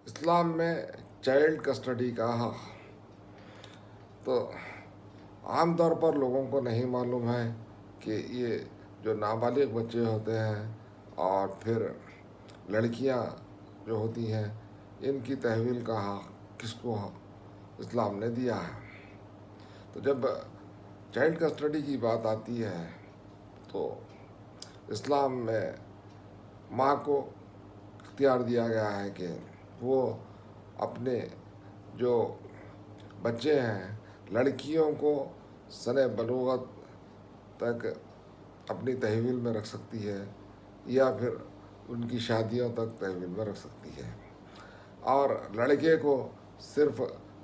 اسلام میں child custody کا حق تو عام طور پر لوگوں کو نہیں معلوم ہے کہ یہ جو نابالغ بچے ہوتے ہیں اور پھر لڑکیاں جو ہوتی ہیں ان کی تحویل کا حق کس کو اسلام نے دیا ہے۔ تو جب چائلڈ کسٹڈی کی بات آتی ہے تو اسلام میں ماں کو اختیار دیا گیا ہے کہ وہ اپنے جو بچے ہیں لڑکیوں کو سن بلوغت تک اپنی تحویل میں رکھ سکتی ہے یا پھر ان کی شادیوں تک تحویل میں رکھ سکتی ہے، اور لڑکے کو صرف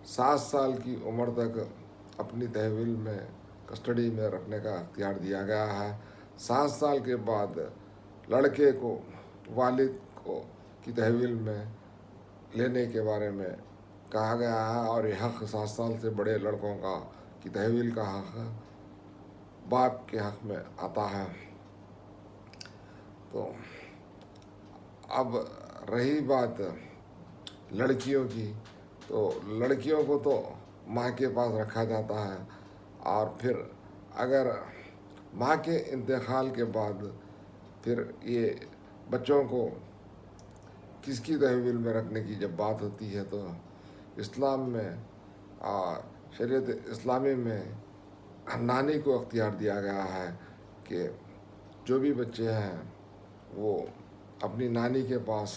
7 سال کی عمر تک اپنی تحویل میں کسٹڈی میں رکھنے کا اختیار دیا گیا ہے۔ 7 سال کے بعد لڑکے کو والد کو کی تحویل میں لینے کے بارے میں کہا گیا ہے، اور یہ حق 7 سال سے بڑے لڑکوں کا کی تحویل کا حق باپ کے حق میں آتا ہے۔ تو اب رہی بات لڑکیوں کی، تو لڑکیوں کو تو ماں کے پاس رکھا جاتا ہے، اور پھر اگر ماں کے انتقال کے بعد پھر یہ بچوں کو کس کی تحویل میں رکھنے کی جب بات ہوتی ہے تو اسلام میں شریعت اسلامی میں نانی کو اختیار دیا گیا ہے کہ جو بھی بچے ہیں وہ اپنی نانی کے پاس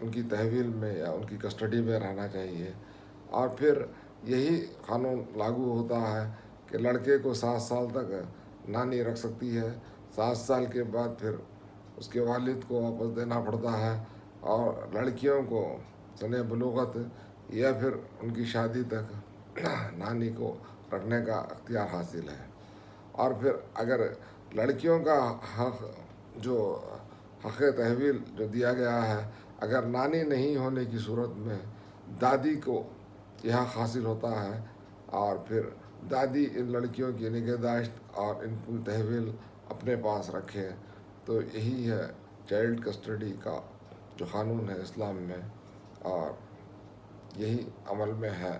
ان کی تحویل میں یا ان کی کسٹڈی میں رہنا چاہیے، اور پھر یہی قانون لاگو ہوتا ہے کہ لڑکے کو 7 سال تک نانی رکھ سکتی ہے، 7 سال کے بعد پھر اس کے والد کو واپس دینا پڑتا ہے، اور لڑکیوں کو سن بلوغت یا پھر ان کی شادی تک نانی کو رکھنے کا اختیار حاصل ہے۔ اور پھر اگر لڑکیوں کا حق جو حق تحویل جو دیا گیا ہے، اگر نانی نہیں ہونے کی صورت میں دادی کو یہ حق حاصل ہوتا ہے، اور پھر دادی ان لڑکیوں کی نگہداشت اور ان کی تحویل اپنے پاس رکھے۔ تو یہی ہے چائلڈ کسٹڈی کا جو قانون ہے اسلام میں، اور یہی عمل میں ہے۔